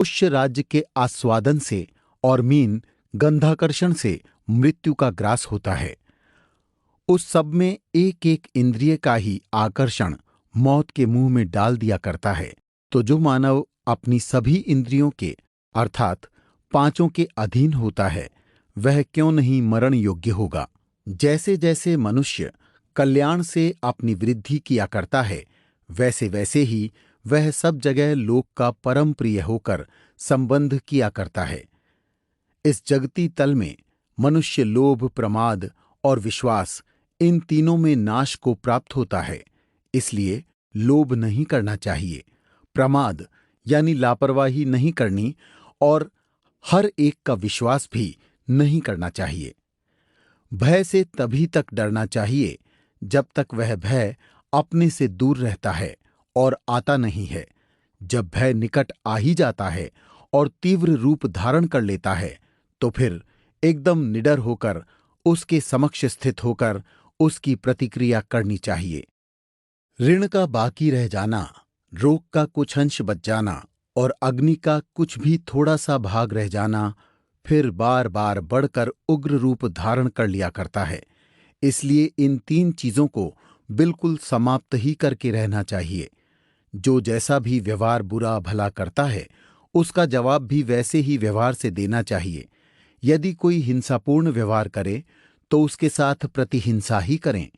पुष्य राज्य के आस्वादन से और मीन गंधाकर्षण से मृत्यु का ग्रास होता है। उस सब में एक एक इंद्रिय का ही आकर्षण मौत के मुंह में डाल दिया करता है। तो जो मानव अपनी सभी इंद्रियों के अर्थात पांचों के अधीन होता है, वह क्यों नहीं मरण योग्य होगा। जैसे जैसे मनुष्य कल्याण से अपनी वृद्धि किया करता है, वैसे वैसे ही वह सब जगह लोक का परम प्रिय होकर संबंध किया करता है। इस जगती तल में मनुष्य लोभ, प्रमाद और विश्वास, इन तीनों में नाश को प्राप्त होता है। इसलिए लोभ नहीं करना चाहिए, प्रमाद यानी लापरवाही नहीं करनी, और हर एक का विश्वास भी नहीं करना चाहिए। भय से तभी तक डरना चाहिए जब तक वह भय अपने से दूर रहता है और आता नहीं है। जब भय निकट आ ही जाता है और तीव्र रूप धारण कर लेता है, तो फिर एकदम निडर होकर उसके समक्ष स्थित होकर उसकी प्रतिक्रिया करनी चाहिए। ऋण का बाकी रह जाना, रोग का कुछ अंश बच जाना और अग्नि का कुछ भी थोड़ा सा भाग रह जाना फिर बार बार बढ़कर उग्र रूप धारण कर लिया करता है। इसलिए इन तीन चीजों को बिल्कुल समाप्त ही करके रहना चाहिए। जो जैसा भी व्यवहार बुरा भला करता है, उसका जवाब भी वैसे ही व्यवहार से देना चाहिए। यदि कोई हिंसापूर्ण व्यवहार करे तो उसके साथ प्रतिहिंसा ही करें।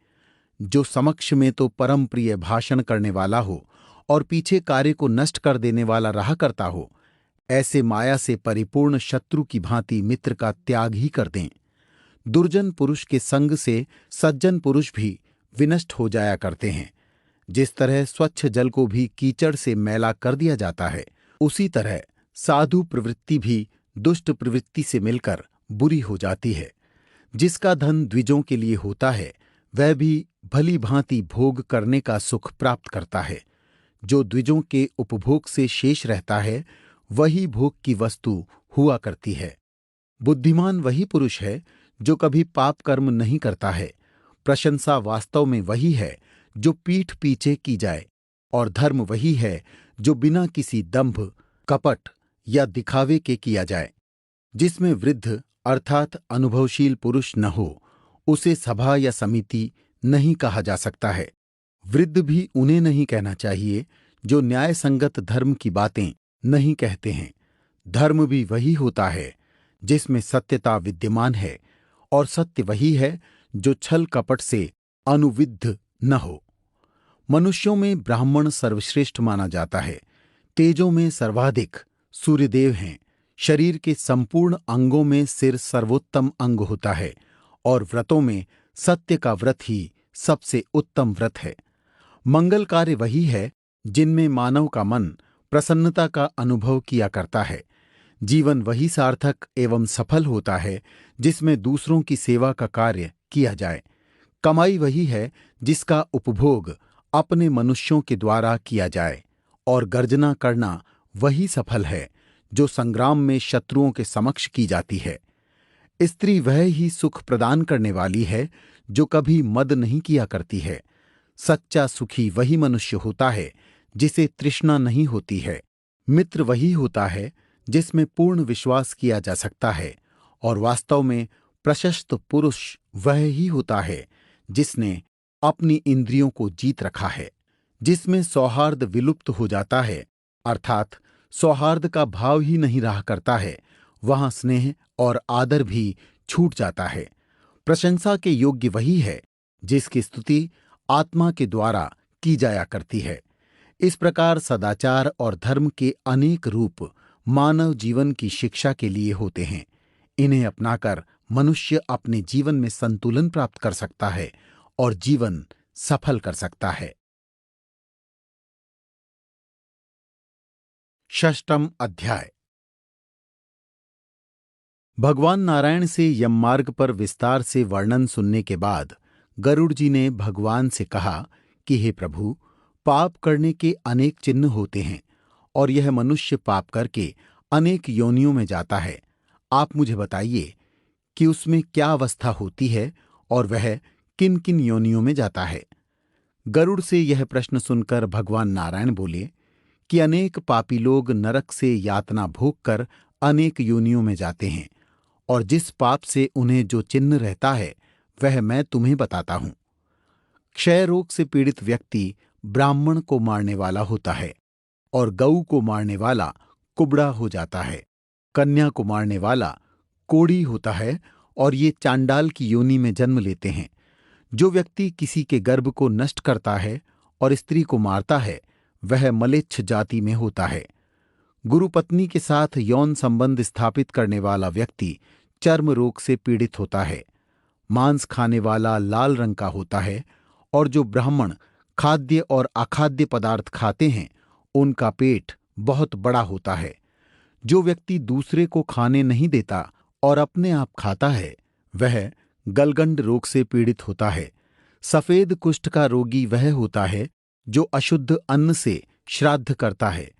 जो समक्ष में तो परम प्रिय भाषण करने वाला हो और पीछे कार्य को नष्ट कर देने वाला रहा करता हो, ऐसे माया से परिपूर्ण शत्रु की भांति मित्र का त्याग ही कर दें। दुर्जन पुरुष के संग से सज्जन पुरुष भी विनष्ट हो जाया करते हैं। जिस तरह स्वच्छ जल को भी कीचड़ से मैला कर दिया जाता है, उसी तरह साधु प्रवृत्ति भी दुष्ट प्रवृत्ति से मिलकर बुरी हो जाती है। जिसका धन द्विजों के लिए होता है, वह भी भली भांति भोग करने का सुख प्राप्त करता है। जो द्विजों के उपभोग से शेष रहता है, वही भोग की वस्तु हुआ करती है। बुद्धिमान वही पुरुष है जो कभी पाप कर्म नहीं करता है। प्रशंसा वास्तव में वही है जो पीठ पीछे की जाए, और धर्म वही है जो बिना किसी दंभ, कपट या दिखावे के किया जाए। जिसमें वृद्ध अर्थात अनुभवशील पुरुष न हो, उसे सभा या समिति नहीं कहा जा सकता है। वृद्ध भी उन्हें नहीं कहना चाहिए जो न्याय संगत धर्म की बातें नहीं कहते हैं। धर्म भी वही होता है जिसमें सत्यता विद्यमान है, और सत्य वही है जो छल कपट से अनुविद्ध न हो। मनुष्यों में ब्राह्मण सर्वश्रेष्ठ माना जाता है। तेजों में सर्वाधिक सूर्यदेव हैं। शरीर के संपूर्ण अंगों में सिर सर्वोत्तम अंग होता है, और व्रतों में सत्य का व्रत ही सबसे उत्तम व्रत है। मंगल कार्य वही है जिनमें मानव का मन प्रसन्नता का अनुभव किया करता है। जीवन वही सार्थक एवं सफल होता है जिसमें दूसरों की सेवा का कार्य किया जाए। कमाई वही है जिसका उपभोग अपने मनुष्यों के द्वारा किया जाए, और गर्जना करना वही सफल है जो संग्राम में शत्रुओं के समक्ष की जाती है। स्त्री वह ही सुख प्रदान करने वाली है जो कभी मद नहीं किया करती है। सच्चा सुखी वही मनुष्य होता है जिसे तृष्णा नहीं होती है। मित्र वही होता है जिसमें पूर्ण विश्वास किया जा सकता है, और वास्तव में प्रशस्त पुरुष वह ही होता है जिसने अपनी इंद्रियों को जीत रखा है। जिसमें सौहार्द विलुप्त हो जाता है, अर्थात सौहार्द का भाव ही नहीं रहा करता है, वहां स्नेह और आदर भी छूट जाता है। प्रशंसा के योग्य वही है जिसकी स्तुति आत्मा के द्वारा की जाया करती है। इस प्रकार सदाचार और धर्म के अनेक रूप मानव जीवन की शिक्षा के लिए होते हैं। इन्हें अपनाकर मनुष्य अपने जीवन में संतुलन प्राप्त कर सकता है और जीवन सफल कर सकता है। षष्ठम अध्याय। भगवान नारायण से यममार्ग पर विस्तार से वर्णन सुनने के बाद गरुड़ जी ने भगवान से कहा कि हे प्रभु, पाप करने के अनेक चिन्ह होते हैं, और यह मनुष्य पाप करके अनेक योनियों में जाता है। आप मुझे बताइए कि उसमें क्या अवस्था होती है और वह किन किन योनियों में जाता है। गरुड़ से यह प्रश्न सुनकर भगवान नारायण बोले कि अनेक पापी लोग नरक से यातना भोग कर अनेक योनियों में जाते हैं, और जिस पाप से उन्हें जो चिन्ह रहता है वह मैं तुम्हें बताता हूं। क्षय रोग से पीड़ित व्यक्ति ब्राह्मण को मारने वाला होता है, और गऊ को मारने वाला कुबड़ा हो जाता है। कन्या को मारने वाला कोढ़ी होता है, और ये चांडाल की योनि में जन्म लेते हैं। जो व्यक्ति किसी के गर्भ को नष्ट करता है और स्त्री को मारता है, वह मलेच्छ जाति में होता है। गुरु पत्नी के साथ यौन संबंध स्थापित करने वाला व्यक्ति चर्म रोग से पीड़ित होता है। मांस खाने वाला लाल रंग का होता है, और जो ब्राह्मण खाद्य और अखाद्य पदार्थ खाते हैं उनका पेट बहुत बड़ा होता है। जो व्यक्ति दूसरे को खाने नहीं देता और अपने आप खाता है, वह गलगंड रोग से पीड़ित होता है। सफेद कुष्ठ का रोगी वह होता है जो अशुद्ध अन्न से श्राद्ध करता है।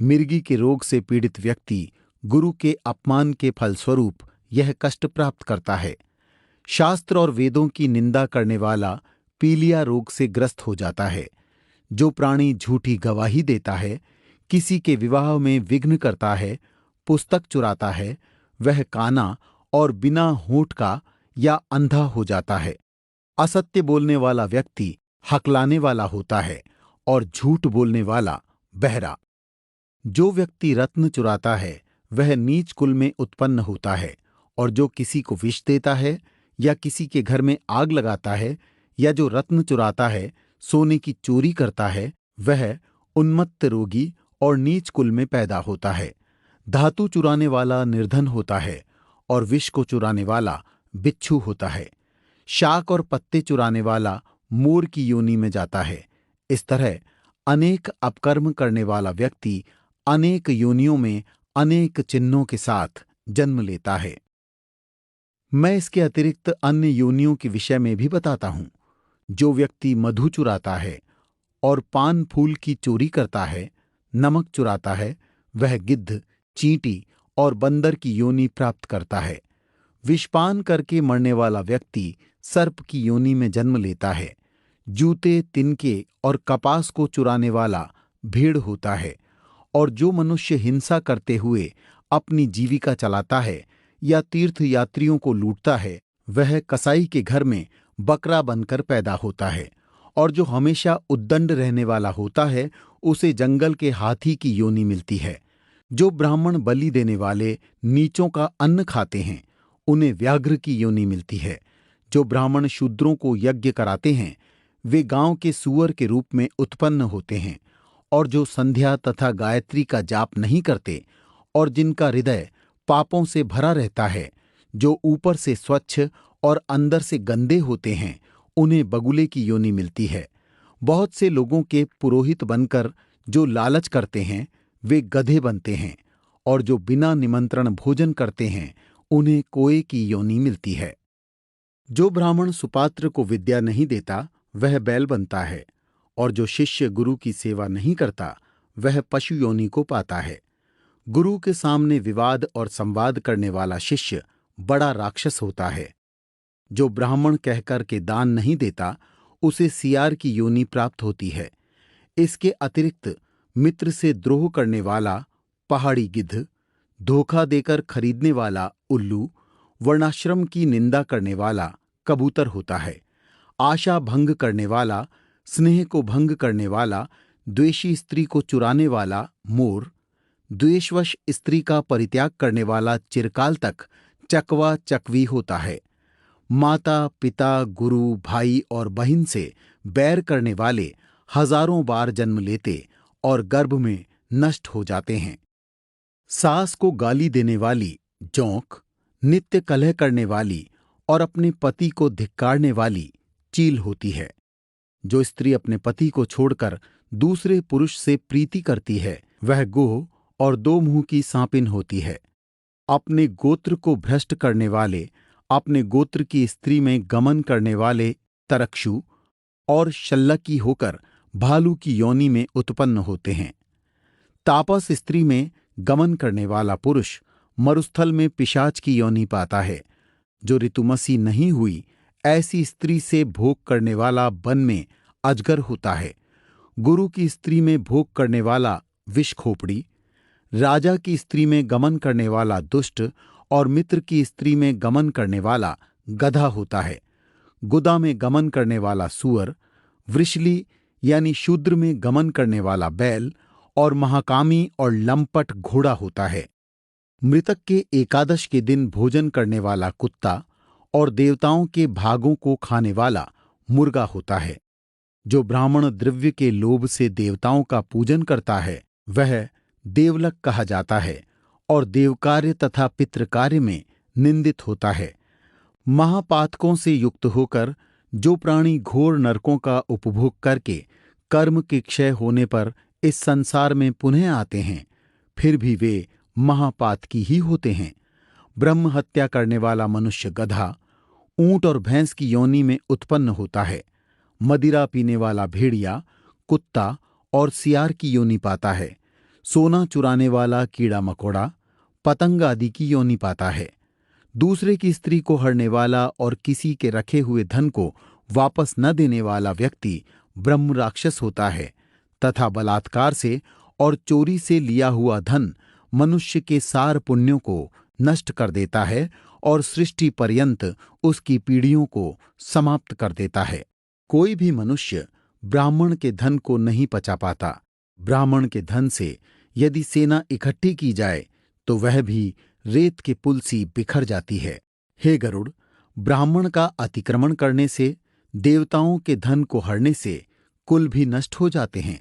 मिर्गी के रोग से पीड़ित व्यक्ति गुरु के अपमान के फलस्वरूप यह कष्ट प्राप्त करता है। शास्त्र और वेदों की निंदा करने वाला पीलिया रोग से ग्रस्त हो जाता है। जो प्राणी झूठी गवाही देता है, किसी के विवाह में विघ्न करता है, पुस्तक चुराता है, वह काना और बिना होंठ का या अंधा हो जाता है। असत्य बोलने वाला व्यक्ति हकलाने वाला होता है, और झूठ बोलने वाला बहरा। जो व्यक्ति रत्न चुराता है वह नीच कुल में उत्पन्न होता है, और जो किसी को विष देता है या किसी के घर में आग लगाता है, या जो रत्न चुराता है, सोने की चोरी करता है, वह उन्मत्त रोगी और नीच कुल में पैदा होता है। धातु चुराने वाला निर्धन होता है, और विष को चुराने वाला बिच्छू होता है। शाक और पत्ते चुराने वाला मोर की योनि में जाता है। इस तरह अनेक अपकर्म करने वाला व्यक्ति अनेक योनियों में अनेक चिन्हों के साथ जन्म लेता है। मैं इसके अतिरिक्त अन्य योनियों के विषय में भी बताता हूं। जो व्यक्ति मधु चुराता है और पान फूल की चोरी करता है, नमक चुराता है, वह गिद्ध, चींटी और बंदर की योनि प्राप्त करता है। विषपान करके मरने वाला व्यक्ति सर्प की योनि में जन्म लेता है। जूते, तिनके और कपास को चुराने वाला भेड़ होता है। और जो मनुष्य हिंसा करते हुए अपनी जीविका चलाता है या तीर्थ यात्रियों को लूटता है, वह कसाई के घर में बकरा बनकर पैदा होता है। और जो हमेशा उद्दंड रहने वाला होता है, उसे जंगल के हाथी की योनि मिलती है। जो ब्राह्मण बलि देने वाले नीचों का अन्न खाते हैं, उन्हें व्याघ्र की योनि मिलती है। जो ब्राह्मण शूद्रों को यज्ञ कराते हैं, वे गांव के सूअर के रूप में उत्पन्न होते हैं। और जो संध्या तथा गायत्री का जाप नहीं करते और जिनका हृदय पापों से भरा रहता है, जो ऊपर से स्वच्छ और अंदर से गंदे होते हैं, उन्हें बगुले की योनि मिलती है। बहुत से लोगों के पुरोहित बनकर जो लालच करते हैं, वे गधे बनते हैं। और जो बिना निमंत्रण भोजन करते हैं, उन्हें कोए की योनि मिलती है। जो ब्राह्मण सुपात्र को विद्या नहीं देता, वह बैल बनता है। और जो शिष्य गुरु की सेवा नहीं करता, वह पशु योनि को पाता है। गुरु के सामने विवाद और संवाद करने वाला शिष्य बड़ा राक्षस होता है। जो ब्राह्मण कहकर के दान नहीं देता, उसे सियार की योनि प्राप्त होती है। इसके अतिरिक्त मित्र से द्रोह करने वाला पहाड़ी गिद्ध, धोखा देकर खरीदने वाला उल्लू, वर्णाश्रम की निंदा करने वाला कबूतर होता है। आशा भंग करने वाला, स्नेह को भंग करने वाला, द्वेषी स्त्री को चुराने वाला मोर, द्वेषवश स्त्री का परित्याग करने वाला चिरकाल तक चकवा चकवी होता है। माता, पिता, गुरु, भाई और बहन से बैर करने वाले हजारों बार जन्म लेते और गर्भ में नष्ट हो जाते हैं। सास को गाली देने वाली जोंक, नित्य कलह करने वाली और अपने पति को धिक्कारने वाली चील होती है। जो स्त्री अपने पति को छोड़कर दूसरे पुरुष से प्रीति करती है, वह गोह और दो मुंह की सांपिन होती है। अपने गोत्र को भ्रष्ट करने वाले, अपने गोत्र की स्त्री में गमन करने वाले तरक्षु और शल्लकी होकर भालू की योनि में उत्पन्न होते हैं। तापस स्त्री में गमन करने वाला पुरुष मरुस्थल में पिशाच की योनि पाता है। जो ऋतुमसी नहीं हुई, ऐसी स्त्री से भोग करने वाला वन में अजगर होता है। गुरु की स्त्री में भोग करने वाला विष खोपड़ी, राजा की स्त्री में गमन करने वाला दुष्ट और मित्र की स्त्री में गमन करने वाला गधा होता है। गुदा में गमन करने वाला सूअर, वृषली यानी शूद्र में गमन करने वाला बैल और महाकामी और लंपट घोड़ा होता है। मृतक के एकादश के दिन भोजन करने वाला कुत्ता और देवताओं के भागों को खाने वाला मुर्गा होता है। जो ब्राह्मण द्रव्य के लोभ से देवताओं का पूजन करता है वह देवलक कहा जाता है और देवकार्य तथा पितृकार्य में निंदित होता है। महापातकों से युक्त होकर जो प्राणी घोर नरकों का उपभोग करके कर्म के क्षय होने पर इस संसार में पुनः आते हैं, फिर भी वे महापातकी ही होते हैं। ब्रह्म हत्या करने वाला मनुष्य गधा, ऊंट और भैंस की योनि में उत्पन्न होता है। मदिरा पीने वाला भेड़िया, कुत्ता और सियार की योनि पाता है। सोना चुराने वाला कीड़ा मकोड़ा, पतंग आदि की योनि पाता है। दूसरे की स्त्री को हरने वाला और किसी के रखे हुए धन को वापस न देने वाला व्यक्ति ब्रह्म राक्षस होता है तथा बलात्कार से और चोरी से लिया हुआ धन मनुष्य के सार पुण्यों को नष्ट कर देता है और सृष्टि पर्यंत उसकी पीढ़ियों को समाप्त कर देता है। कोई भी मनुष्य ब्राह्मण के धन को नहीं पचा पाता। ब्राह्मण के धन से यदि सेना इकट्ठी की जाए तो वह भी रेत के पुल सी बिखर जाती है। हे गरुड़, ब्राह्मण का अतिक्रमण करने से, देवताओं के धन को हरने से कुल भी नष्ट हो जाते हैं।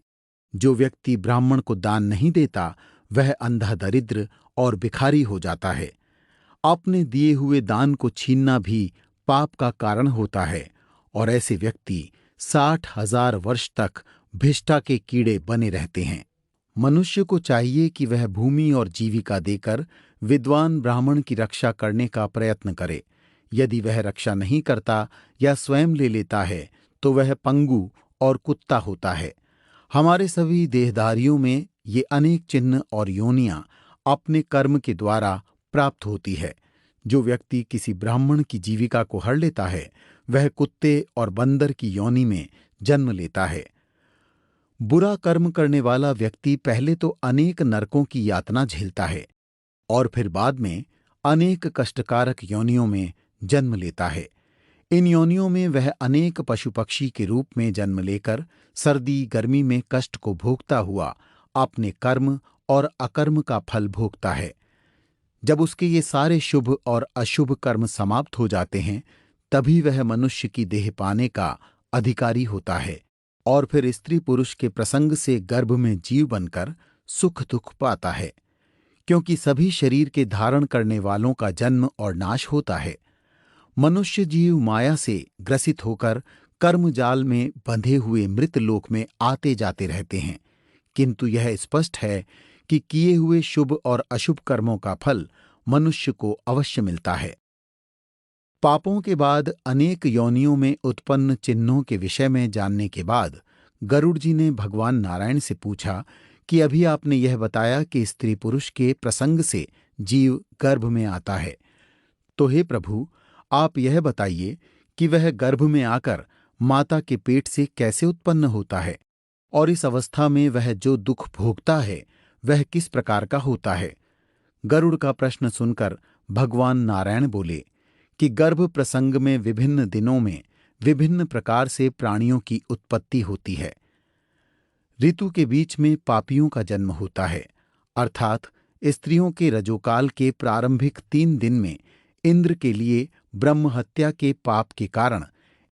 जो व्यक्ति ब्राह्मण को दान नहीं देता वह अंधा दरिद्र और भिखारी हो जाता है। अपने दिए हुए दान को छीनना भी पाप का कारण होता है और ऐसे व्यक्ति 60,000 वर्ष तक भिष्टा के कीड़े बने रहते हैं। मनुष्य को चाहिए कि वह भूमि और जीविका देकर विद्वान ब्राह्मण की रक्षा करने का प्रयत्न करे। यदि वह रक्षा नहीं करता या स्वयं ले लेता है तो वह पंगु और कुत्ता होता है। हमारे सभी देहधारियों में ये अनेक चिन्ह और योनियां अपने कर्म के द्वारा प्राप्त होती है। जो व्यक्ति किसी ब्राह्मण की जीविका को हर लेता है वह कुत्ते और बंदर की योनि में जन्म लेता है। बुरा कर्म करने वाला व्यक्ति पहले तो अनेक नरकों की यातना झेलता है और फिर बाद में अनेक कष्टकारक योनियों में जन्म लेता है। इन योनियों में वह अनेक पशु पक्षी के रूप में जन्म लेकर सर्दी गर्मी में कष्ट को भोगता हुआ अपने कर्म और अकर्म का फल भोगता है। जब उसके ये सारे शुभ और अशुभ कर्म समाप्त हो जाते हैं तभी वह मनुष्य की देह पाने का अधिकारी होता है और फिर स्त्री पुरुष के प्रसंग से गर्भ में जीव बनकर सुख दुख पाता है। क्योंकि सभी शरीर के धारण करने वालों का जन्म और नाश होता है। मनुष्य जीव माया से ग्रसित होकर कर्म जाल में बंधे हुए मृत लोक में आते जाते रहते हैं, किंतु यह स्पष्ट है कि किए हुए शुभ और अशुभ कर्मों का फल मनुष्य को अवश्य मिलता है। पापों के बाद अनेक योनियों में उत्पन्न चिन्हों के विषय में जानने के बाद गरुड़ जी ने भगवान नारायण से पूछा कि अभी आपने यह बताया कि स्त्री पुरुष के प्रसंग से जीव गर्भ में आता है, तो हे प्रभु, आप यह बताइए कि वह गर्भ में आकर माता के पेट से कैसे उत्पन्न होता है और इस अवस्था में वह जो दुख भोगता है वह किस प्रकार का होता है। गरुड़ का प्रश्न सुनकर भगवान नारायण बोले कि गर्भ प्रसंग में विभिन्न दिनों में विभिन्न प्रकार से प्राणियों की उत्पत्ति होती है। ऋतु के बीच में पापियों का जन्म होता है, अर्थात स्त्रियों के रजोकाल के प्रारंभिक 3 दिन में इंद्र के लिए ब्रह्म हत्या के पाप के कारण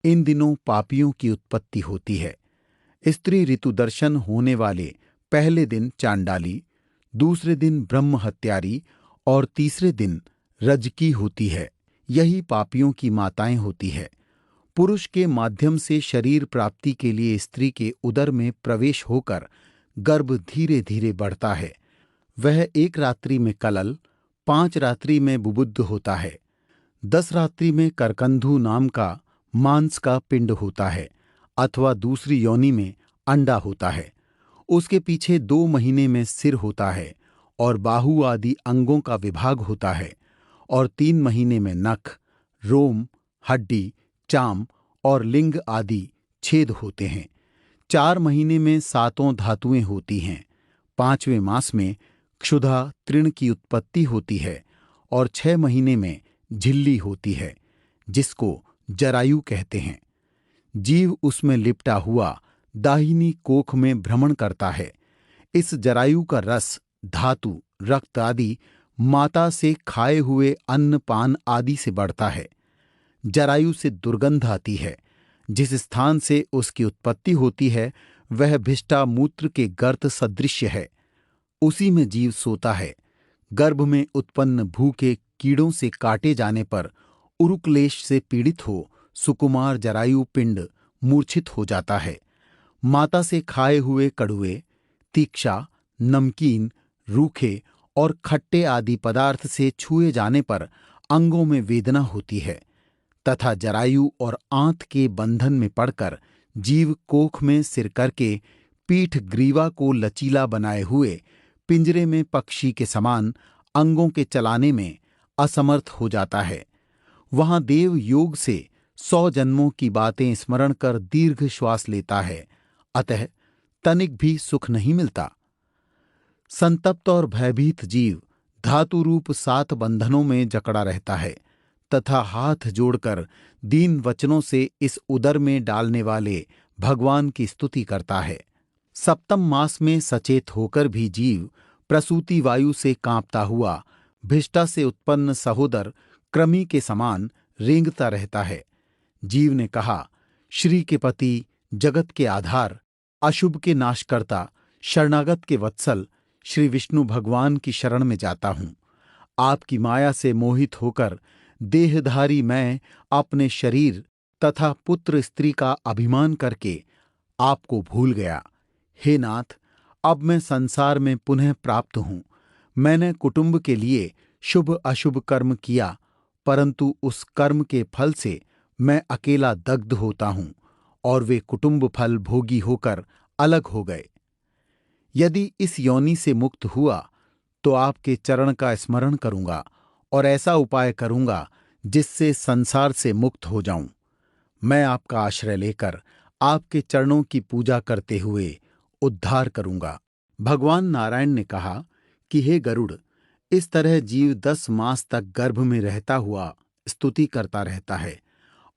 इन दिनों पापियों की उत्पत्ति होती है। स्त्री ऋतु दर्शन होने वाले पहले दिन चांडाली, दूसरे दिन ब्रह्म हत्यारी और तीसरे दिन रजकी होती है। यही पापियों की माताएं होती है। पुरुष के माध्यम से शरीर प्राप्ति के लिए स्त्री के उदर में प्रवेश होकर गर्भ धीरे धीरे बढ़ता है। वह 1 रात्रि में कलल, 5 रात्रि में बुबुद्ध होता है, 10 रात्रि में करकंधु नाम का मांस का पिंड होता है अथवा दूसरी योनि में अंडा होता है। उसके पीछे 2 महीने में सिर होता है और बाहु आदि अंगों का विभाग होता है और 3 महीने में नख, रोम, हड्डी, चाम और लिंग आदि छेद होते हैं। 4 महीने में 7 धातुएं होती हैं। 5वें मास में क्षुधा तृण की उत्पत्ति होती है और 6 महीने में झिल्ली होती है, जिसको जरायु कहते हैं। जीव उसमें लिपटा हुआ दाहिनी कोख में भ्रमण करता है। इस जरायु का रस, धातु, रक्त आदि माता से खाए हुए अन्न पान आदि से बढ़ता है। जरायु से दुर्गंध आती है। जिस स्थान से उसकी उत्पत्ति होती है वह भिष्टा मूत्र के गर्त सदृश्य है। उसी में जीव सोता है। गर्भ में उत्पन्न भूखे कीड़ों से काटे जाने पर उरुक्लेश से पीड़ित हो सुकुमार जरायु पिंड मूर्छित हो जाता है। माता से खाए हुए कड़ुए, तीक्षा, नमकीन, रूखे और खट्टे आदि पदार्थ से छुए जाने पर अंगों में वेदना होती है तथा जरायु और आंत के बंधन में पड़कर जीव कोख में सिर करके पीठ ग्रीवा को लचीला बनाए हुए पिंजरे में पक्षी के समान अंगों के चलाने में असमर्थ हो जाता है। वहां देव योग से 100 जन्मों की बातें स्मरण कर दीर्घ श्वास लेता है, अतः तनिक भी सुख नहीं मिलता। संतप्त और भयभीत जीव धातु रूप 7 बंधनों में जकड़ा रहता है तथा हाथ जोड़कर दीन वचनों से इस उदर में डालने वाले भगवान की स्तुति करता है। 7वें मास में सचेत होकर भी जीव प्रसूति वायु से कांपता हुआ भिष्टा से उत्पन्न सहोदर कृमि के समान रेंगता रहता है। जीव ने कहा, श्री के पति, जगत के आधार, अशुभ के नाशकर्ता, शरणागत के वत्सल श्री विष्णु भगवान की शरण में जाता हूं। आपकी माया से मोहित होकर देहधारी मैं अपने शरीर तथा पुत्र स्त्री का अभिमान करके आपको भूल गया। हे नाथ, अब मैं संसार में पुनः प्राप्त हूं। मैंने कुटुंब के लिए शुभ अशुभ कर्म किया, परंतु उस कर्म के फल से मैं अकेला दग्ध होता हूं और वे कुटुंब फल भोगी होकर अलग हो गए। यदि इस योनि से मुक्त हुआ तो आपके चरण का स्मरण करूंगा और ऐसा उपाय करूंगा जिससे संसार से मुक्त हो जाऊं। मैं आपका आश्रय लेकर आपके चरणों की पूजा करते हुए उद्धार करूंगा। भगवान नारायण ने कहा कि हे गरुड़, इस तरह जीव 10 मास तक गर्भ में रहता हुआ स्तुति करता रहता है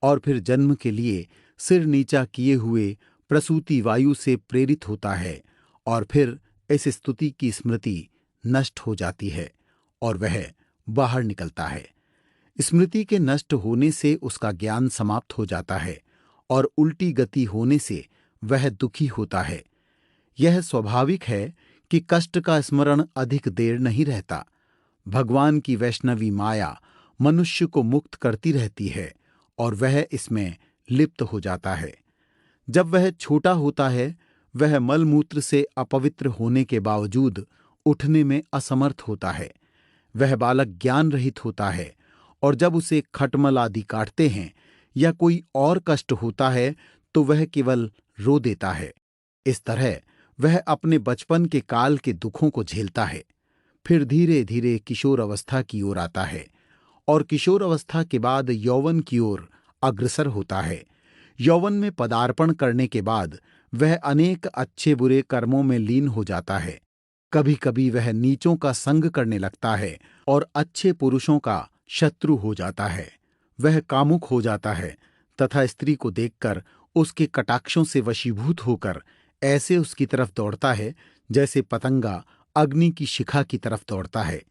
और फिर जन्म के लिए सिर नीचा किए हुए प्रसूति वायु से प्रेरित होता है और फिर इस स्तुति की स्मृति नष्ट हो जाती है और वह बाहर निकलता है। स्मृति के नष्ट होने से उसका ज्ञान समाप्त हो जाता है और उल्टी गति होने से वह दुखी होता है। यह स्वाभाविक है कि कष्ट का स्मरण अधिक देर नहीं रहता। भगवान की वैष्णवी माया मनुष्य को मुक्त करती रहती है और वह इसमें लिप्त हो जाता है। जब वह छोटा होता है वह मलमूत्र से अपवित्र होने के बावजूद उठने में असमर्थ होता है। वह बालक ज्ञान रहित होता है और जब उसे खटमल आदि काटते हैं या कोई और कष्ट होता है तो वह केवल रो देता है। इस तरह वह अपने बचपन के काल के दुखों को झेलता है। फिर धीरे धीरे किशोर अवस्था की ओर आता है और किशोर अवस्था के बाद यौवन की ओर अग्रसर होता है। यौवन में पदार्पण करने के बाद वह अनेक अच्छे बुरे कर्मों में लीन हो जाता है। कभी कभी वह नीचों का संग करने लगता है और अच्छे पुरुषों का शत्रु हो जाता है। वह कामुक हो जाता है तथा स्त्री को देखकर उसके कटाक्षों से वशीभूत होकर ऐसे उसकी तरफ दौड़ता है जैसे पतंगा अग्नि की शिखा की तरफ दौड़ता है।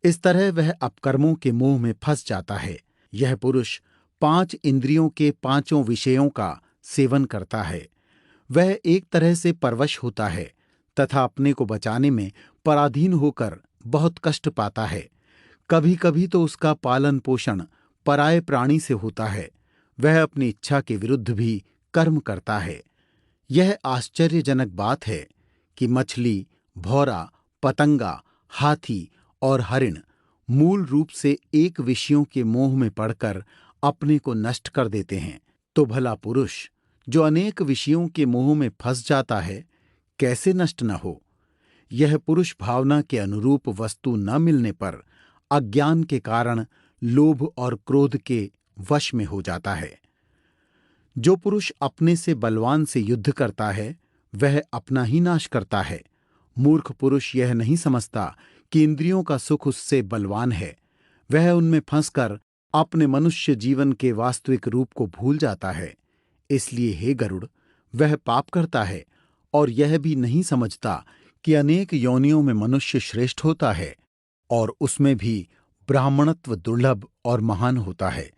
इस तरह वह अपकर्मों के मोह में फंस जाता है। यह पुरुष 5 इंद्रियों के 5 विषयों का सेवन करता है। वह एक तरह से परवश होता है तथा अपने को बचाने में पराधीन होकर बहुत कष्ट पाता है। कभी कभी तो उसका पालन पोषण पराये प्राणी से होता है। वह अपनी इच्छा के विरुद्ध भी कर्म करता है। यह आश्चर्यजनक बात है कि मछली, भौरा, पतंगा, हाथी और हरिण मूल रूप से एक विषयों के मोह में पड़कर अपने को नष्ट कर देते हैं, तो भला पुरुष जो अनेक विषयों के मोह में फंस जाता है कैसे नष्ट न हो। यह पुरुष भावना के अनुरूप वस्तु न मिलने पर अज्ञान के कारण लोभ और क्रोध के वश में हो जाता है। जो पुरुष अपने से बलवान से युद्ध करता है वह अपना ही नाश करता है। मूर्ख पुरुष यह नहीं समझता कि इंद्रियों का सुख उससे बलवान है। वह उनमें फंसकर अपने मनुष्य जीवन के वास्तविक रूप को भूल जाता है। इसलिए हे गरुड़, वह पाप करता है और यह भी नहीं समझता कि अनेक योनियों में मनुष्य श्रेष्ठ होता है और उसमें भी ब्राह्मणत्व दुर्लभ और महान होता है।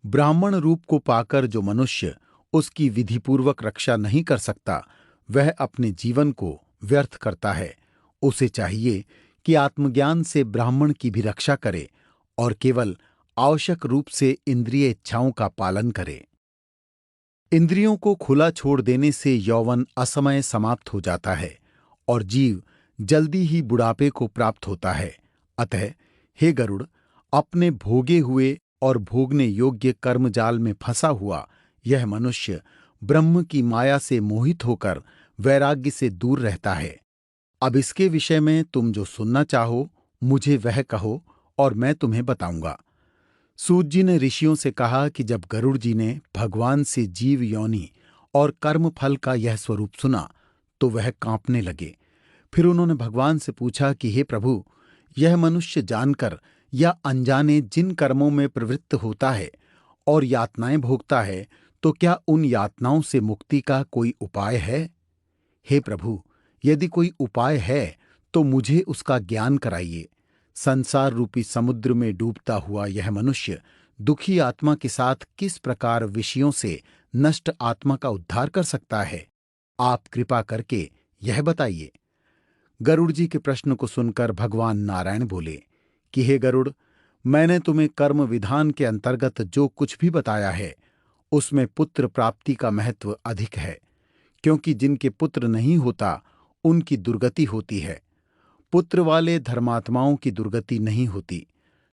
ब्राह्मण रूप को पाकर जो मनुष्य उसकी विधिपूर्वक रक्षा नहीं कर सकता, वह अपने जीवन को व्यर्थ करता है। उसे चाहिए कि आत्मज्ञान से ब्राह्मण की भी रक्षा करे और केवल आवश्यक रूप से इंद्रिय इच्छाओं का पालन करे। इंद्रियों को खुला छोड़ देने से यौवन असमय समाप्त हो जाता है और जीव जल्दी ही बुढ़ापे को प्राप्त होता है। अतः हे गरुड़, अपने भोगे हुए और भोगने योग्य कर्मजाल में फंसा हुआ यह मनुष्य ब्रह्म की माया से मोहित होकर वैराग्य से दूर रहता है। अब इसके विषय में तुम जो सुनना चाहो मुझे वह कहो और मैं तुम्हें बताऊंगा। सूत जी ने ऋषियों से कहा कि जब गरुड़ जी ने भगवान से जीव योनि और कर्म फल का यह स्वरूप सुना तो वह कांपने लगे। फिर उन्होंने भगवान से पूछा कि हे प्रभु, यह मनुष्य जानकर या अनजाने जिन कर्मों में प्रवृत्त होता है और यातनाएं भोगता है, तो क्या उन यातनाओं से मुक्ति का कोई उपाय है? हे प्रभु, यदि कोई उपाय है तो मुझे उसका ज्ञान कराइए। संसार रूपी समुद्र में डूबता हुआ यह मनुष्य दुखी आत्मा के साथ किस प्रकार विषयों से नष्ट आत्मा का उद्धार कर सकता है? आप कृपा करके यह बताइए। गरुड़ जी के प्रश्न को सुनकर भगवान नारायण बोले कि हे गरुड़, मैंने तुम्हें कर्म विधान के अंतर्गत जो कुछ भी बताया है उसमें पुत्र प्राप्ति का महत्व अधिक है, क्योंकि जिनके पुत्र नहीं होता उनकी दुर्गति होती है। पुत्र वाले धर्मात्माओं की दुर्गति नहीं होती।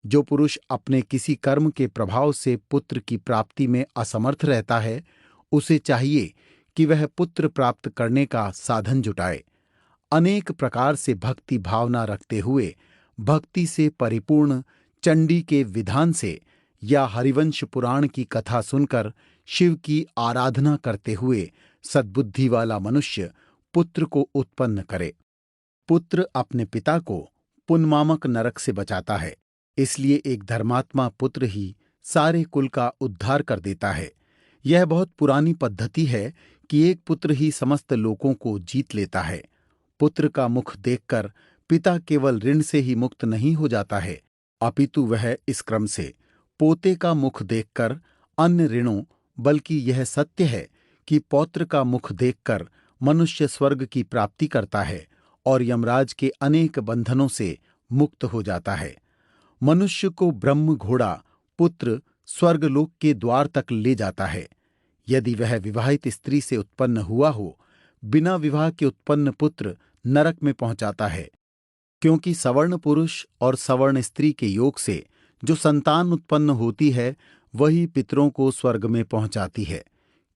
जो पुरुष अपने किसी कर्म के प्रभाव से पुत्र की प्राप्ति में असमर्थ रहता है, उसे चाहिए कि वह पुत्र प्राप्त करने का साधन जुटाए। अनेक प्रकार से भक्ति भावना रखते हुए भक्ति से परिपूर्ण चंडी के विधान से या हरिवंश पुराण की कथा सुनकर शिव की आराधना करते हुए सद्बुद्धि वाला मनुष्य पुत्र को उत्पन्न करे। पुत्र अपने पिता को पुनमामक नरक से बचाता है, इसलिए एक धर्मात्मा पुत्र ही सारे कुल का उद्धार कर देता है। यह बहुत पुरानी पद्धति है कि एक पुत्र ही समस्त लोकों को जीत लेता है। पुत्र का मुख देखकर पिता केवल ऋण से ही मुक्त नहीं हो जाता है, अपितु वह इस क्रम से पोते का मुख देखकर अन्य ऋणों, बल्कि यह सत्य है कि पौत्र का मुख देखकर मनुष्य स्वर्ग की प्राप्ति करता है और यमराज के अनेक बंधनों से मुक्त हो जाता है। मनुष्य को ब्रह्म घोड़ा पुत्र स्वर्गलोक के द्वार तक ले जाता है। यदि वह विवाहित स्त्री से उत्पन्न हुआ हो, बिना विवाह के उत्पन्न पुत्र नरक में पहुंचाता है, क्योंकि सवर्ण पुरुष और सवर्ण स्त्री के योग से जो संतान उत्पन्न होती है वही पितरों को स्वर्ग में पहुंचाती है,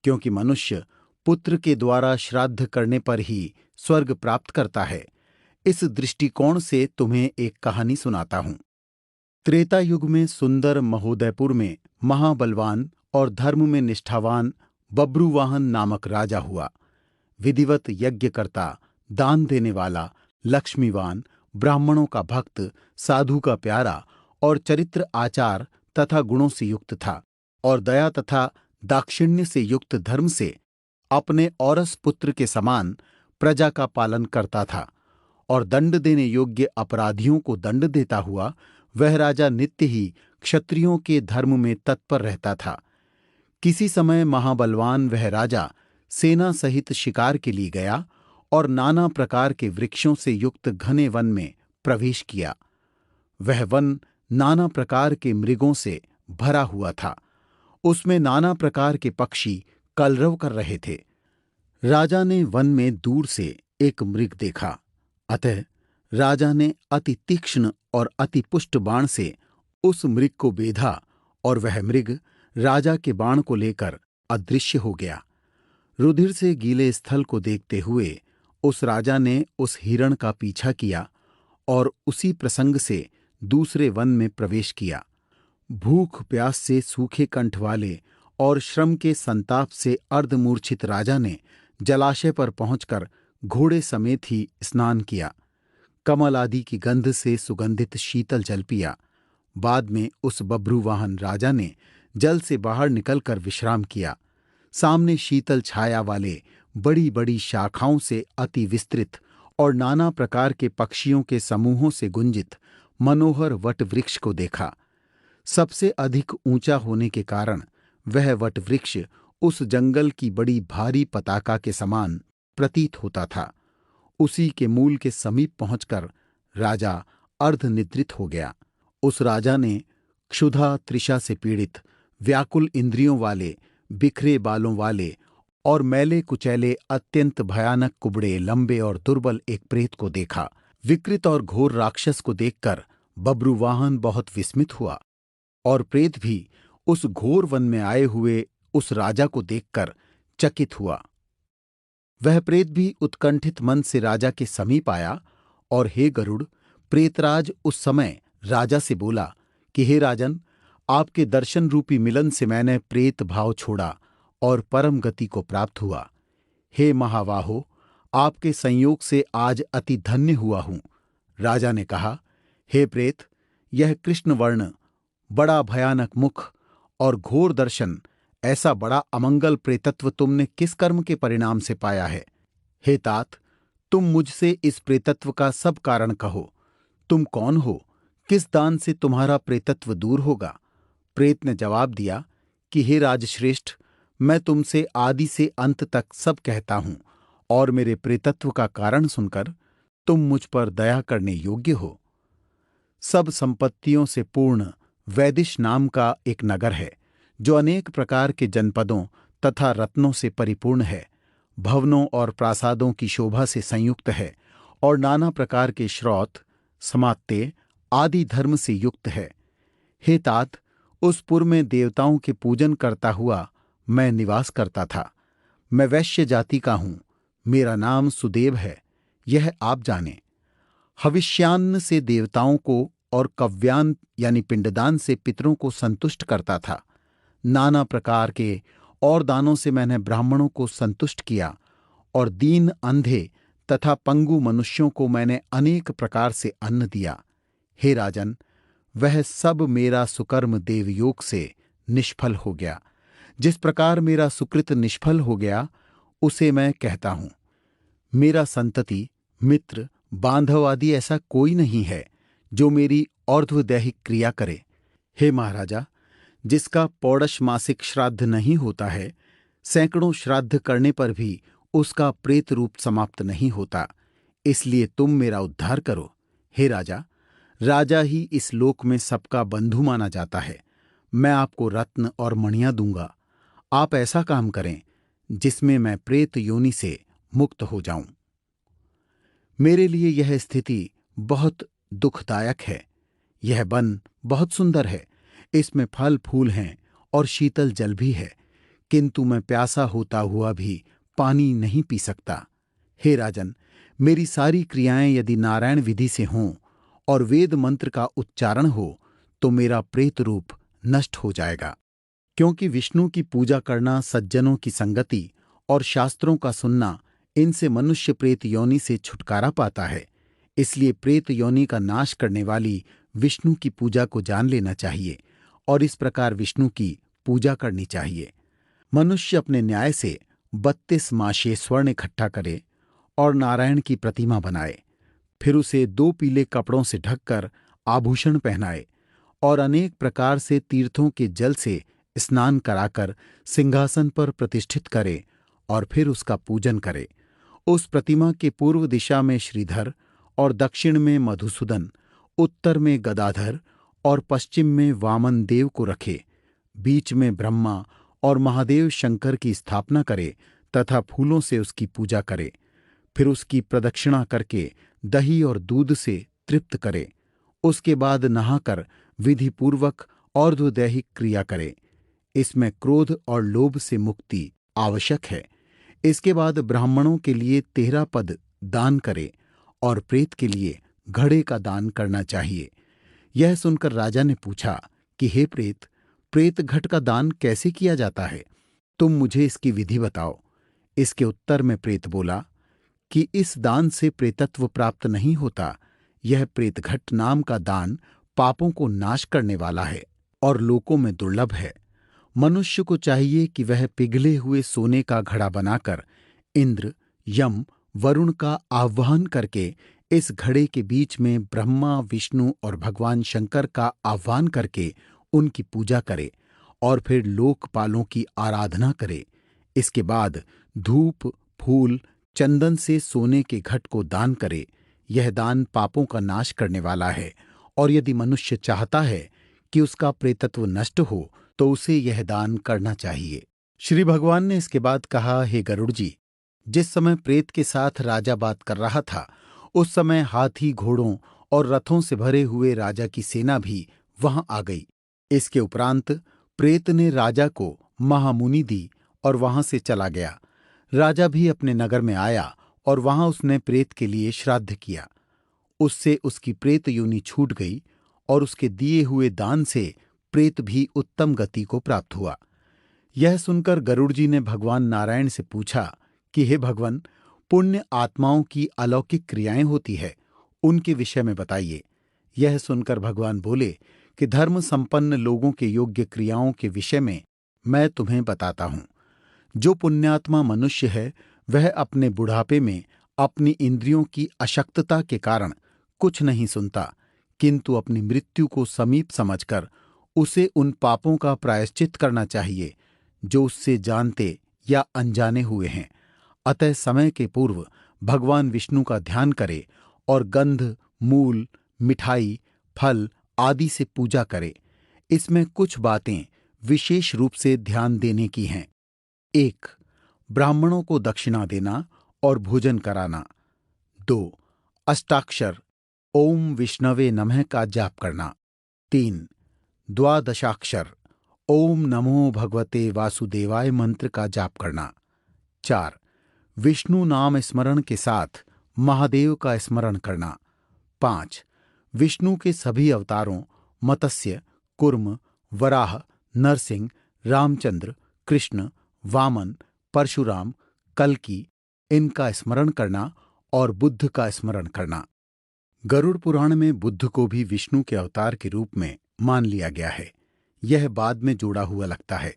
क्योंकि मनुष्य पुत्र के द्वारा श्राद्ध करने पर ही स्वर्ग प्राप्त करता है। इस दृष्टिकोण से तुम्हें एक कहानी सुनाता हूं। त्रेता युग में सुंदर महोदयपुर में महाबलवान और धर्म में निष्ठावान बब्रुवाहन नामक राजा हुआ। विधिवत यज्ञ करता, दान देने वाला, लक्ष्मीवान, ब्राह्मणों का भक्त, साधु का प्यारा और चरित्र आचार तथा गुणों से युक्त था और दया तथा दाक्षिण्य से युक्त धर्म से अपने औरस पुत्र के समान प्रजा का पालन करता था और दंड देने योग्य अपराधियों को दंड देता हुआ वह राजा नित्य ही क्षत्रियों के धर्म में तत्पर रहता था। किसी समय महाबलवान वह राजा सेना सहित शिकार के लिए गया और नाना प्रकार के वृक्षों से युक्त घने वन में प्रवेश किया। वह वन नाना प्रकार के मृगों से भरा हुआ था। उसमें नाना प्रकार के पक्षी कलरव कर रहे थे। राजा ने वन में दूर से एक मृग देखा, अतः राजा ने अति तीक्ष्ण और अति पुष्ट बाण से उस मृग को बेधा और वह मृग राजा के बाण को लेकर अदृश्य हो गया। रुधिर से गीले स्थल को देखते हुए उस राजा ने उस हिरण का पीछा किया और उसी प्रसंग से दूसरे वन में प्रवेश किया। भूख प्यास से सूखे कंठ वाले और श्रम के संताप से अर्धमूर्छित राजा ने जलाशय पर पहुंचकर घोड़े समेत ही स्नान किया, कमल आदि की गंध से सुगंधित शीतल जल पिया। बाद में उस बभ्रुवाहन राजा ने जल से बाहर निकलकर विश्राम किया। सामने शीतल छाया वाले बड़ी बड़ी शाखाओं से अति विस्तृत और नाना प्रकार के पक्षियों के समूहों से गुंजित मनोहर वट वृक्ष को देखा। सबसे अधिक ऊंचा होने के कारण वह वट वृक्ष उस जंगल की बड़ी भारी पताका के समान प्रतीत होता था। उसी के मूल के समीप पहुंचकर राजा अर्धनिद्रित हो गया। उस राजा ने क्षुधा तृषा से पीड़ित, व्याकुल इंद्रियों वाले, बिखरे बालों वाले और मैले कुचैले अत्यंत भयानक कुबड़े, लंबे और दुर्बल एक प्रेत को देखा। विकृत और घोर राक्षस को देखकर बभ्रुवाहन बहुत विस्मित हुआ और प्रेत भी उस घोर वन में आए हुए उस राजा को देखकर चकित हुआ। वह प्रेत भी उत्कंठित मन से राजा के समीप आया और हे गरुड़, प्रेतराज उस समय राजा से बोला कि हे राजन, आपके दर्शन रूपी मिलन से मैंने प्रेत भाव छोड़ा और परम गति को प्राप्त हुआ। हे महाबाहो, आपके संयोग से आज अति धन्य हुआ हूं। राजा ने कहा, हे प्रेत, यह कृष्ण वर्ण, बड़ा भयानक मुख और घोर दर्शन, ऐसा बड़ा अमंगल प्रेतत्व तुमने किस कर्म के परिणाम से पाया है? हे तात, तुम मुझसे इस प्रेतत्व का सब कारण कहो। तुम कौन हो? किस दान से तुम्हारा प्रेतत्व दूर होगा? प्रेत ने जवाब दिया कि हे राजश्रेष्ठ, मैं तुमसे आदि से अंत तक सब कहता हूं और मेरे प्रेतत्व का कारण सुनकर तुम मुझ पर दया करने योग्य हो। सब संपत्तियों से पूर्ण वैदिश नाम का एक नगर है, जो अनेक प्रकार के जनपदों तथा रत्नों से परिपूर्ण है, भवनों और प्रासादों की शोभा से संयुक्त है और नाना प्रकार के श्रौत, समात्ते आदि धर्म से युक्त है। हे तात, उस पुर में देवताओं के पूजन करता हुआ मैं निवास करता था। मैं वैश्य जाति का हूं, मेरा नाम सुदेव है, यह आप जाने। हविष्यान्न से देवताओं को और कव्यान यानी पिंडदान से पितरों को संतुष्ट करता था। नाना प्रकार के और दानों से मैंने ब्राह्मणों को संतुष्ट किया और दीन, अंधे तथा पंगु मनुष्यों को मैंने अनेक प्रकार से अन्न दिया। हे राजन, वह सब मेरा सुकर्म देवयोग से निष्फल हो गया। जिस प्रकार मेरा सुकृत निष्फल हो गया, उसे मैं कहता हूं। मेरा संतति, मित्र, बांधव आदि ऐसा कोई नहीं है जो मेरी और्ध्वदैहिक क्रिया करे। हे महाराजा, जिसका पौड़श मासिक श्राद्ध नहीं होता है, सैकड़ों श्राद्ध करने पर भी उसका प्रेत रूप समाप्त नहीं होता, इसलिए तुम मेरा उद्धार करो। हे राजा, राजा ही इस लोक में सबका बंधु माना जाता है। मैं आपको रत्न और मणियां दूंगा। आप ऐसा काम करें जिसमें मैं प्रेत योनि से मुक्त हो जाऊं। मेरे लिए यह स्थिति बहुत दुखदायक है। यह वन बहुत सुंदर है, इसमें फल फूल हैं और शीतल जल भी है, किंतु मैं प्यासा होता हुआ भी पानी नहीं पी सकता। हे राजन, मेरी सारी क्रियाएं यदि नारायण विधि से हों और वेद मंत्र का उच्चारण हो तो मेरा प्रेत रूप नष्ट हो जाएगा। क्योंकि विष्णु की पूजा करना, सज्जनों की संगति और शास्त्रों का सुनना, इनसे मनुष्य प्रेत योनि से छुटकारा पाता है। इसलिए प्रेत योनि का नाश करने वाली विष्णु की पूजा को जान लेना चाहिए और इस प्रकार विष्णु की पूजा करनी चाहिए। मनुष्य अपने न्याय से 32 माशे स्वर्ण इकट्ठा करे और नारायण की प्रतिमा बनाए, फिर उसे 2 पीले कपड़ों से ढककर आभूषण पहनाए और अनेक प्रकार से तीर्थों के जल से स्नान कराकर सिंहासन पर प्रतिष्ठित करे और फिर उसका पूजन करे। उस प्रतिमा के पूर्व दिशा में श्रीधर और दक्षिण में मधुसूदन, उत्तर में गदाधर और पश्चिम में वामन देव को रखे। बीच में ब्रह्मा और महादेव शंकर की स्थापना करे तथा फूलों से उसकी पूजा करे। फिर उसकी प्रदक्षिणा करके दही और दूध से तृप्त करे। उसके बाद नहाकर विधिपूर्वक और्ध्वदैहिक क्रिया करे। इसमें क्रोध और लोभ से मुक्ति आवश्यक है। इसके बाद ब्राह्मणों के लिए 13 पद दान करे और प्रेत के लिए घड़े का दान करना चाहिए। यह सुनकर राजा ने पूछा कि हे प्रेत, प्रेत घट का दान कैसे किया जाता है? तुम मुझे इसकी विधि बताओ। इसके उत्तर में प्रेत बोला कि इस दान से प्रेतत्व प्राप्त नहीं होता। यह प्रेतघट नाम का दान पापों को नाश करने वाला है और लोकों में दुर्लभ है। मनुष्य को चाहिए कि वह पिघले हुए सोने का घड़ा बनाकर इंद्र, यम, वरुण का आह्वान करके इस घड़े के बीच में ब्रह्मा, विष्णु और भगवान शंकर का आह्वान करके उनकी पूजा करे और फिर लोकपालों की आराधना करे। इसके बाद धूप, फूल, चंदन से सोने के घट को दान करे। यह दान पापों का नाश करने वाला है और यदि मनुष्य चाहता है कि उसका प्रेतत्व नष्ट हो तो उसे यह दान करना चाहिए। श्री भगवान ने इसके बाद कहा, हे गरुड़ जी, जिस समय प्रेत के साथ राजा बात कर रहा था उस समय हाथी, घोड़ों और रथों से भरे हुए राजा की सेना भी वहां आ गई। इसके उपरांत प्रेत ने राजा को महामुनि दी और वहां से चला गया। राजा भी अपने नगर में आया और वहां उसने प्रेत के लिए श्राद्ध किया। उससे उसकी प्रेत योनि छूट गई और उसके दिए हुए दान से प्रेत भी उत्तम गति को प्राप्त हुआ। यह सुनकर गरुड़ जी ने भगवान नारायण से पूछा कि हे भगवन, पुण्य आत्माओं की अलौकिक क्रियाएं होती है, उनके विषय में बताइए। यह सुनकर भगवान बोले कि धर्म संपन्न लोगों के योग्य क्रियाओं के विषय में मैं तुम्हें बताता हूं। जो पुण्यात्मा मनुष्य है वह अपने बुढ़ापे में अपनी इंद्रियों की अशक्तता के कारण कुछ नहीं सुनता, किंतु अपनी मृत्यु को समीप समझकर उसे उन पापों का प्रायश्चित करना चाहिए जो उससे जानते या अनजाने हुए हैं। अतः समय के पूर्व भगवान विष्णु का ध्यान करे और गंध, मूल, मिठाई, फल आदि से पूजा करे। इसमें कुछ बातें विशेष रूप से ध्यान देने की हैं। 1. ब्राह्मणों को दक्षिणा देना और भोजन कराना। 2. अष्टाक्षर ओम विष्णवे नमः का जाप करना। 3. द्वादशाक्षर ओम नमो भगवते वासुदेवाय मंत्र का जाप करना। 4. विष्णु नाम स्मरण के साथ महादेव का स्मरण करना। 5. विष्णु के सभी अवतारों मत्स्य, कुर्म, वराह, नरसिंह, रामचंद्र, कृष्ण, वामन, परशुराम, कल्कि इनका स्मरण करना और बुद्ध का स्मरण करना। गरुड़ पुराण में बुद्ध को भी विष्णु के अवतार के रूप में मान लिया गया है। यह बाद में जोड़ा हुआ लगता है।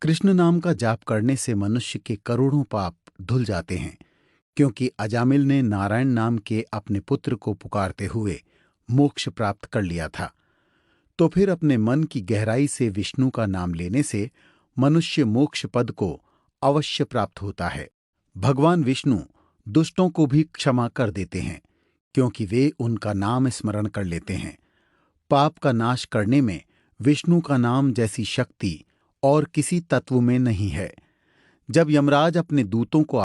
कृष्ण नाम का जाप करने से मनुष्य के करोड़ों पाप धुल जाते हैं, क्योंकि अजामिल ने नारायण नाम के अपने पुत्र को पुकारते हुए मोक्ष प्राप्त कर लिया था। तो फिर अपने मन की गहराई से विष्णु का नाम लेने से मनुष्य मोक्ष पद को अवश्य प्राप्त होता है। भगवान विष्णु दुष्टों को भी क्षमा कर देते हैं, क्योंकि वे उनका नाम स्मरण कर लेते हैं। पाप का नाश करने में विष्णु का नाम जैसी शक्ति और किसी तत्व में नहीं है। जब यमराज अपने दूतों को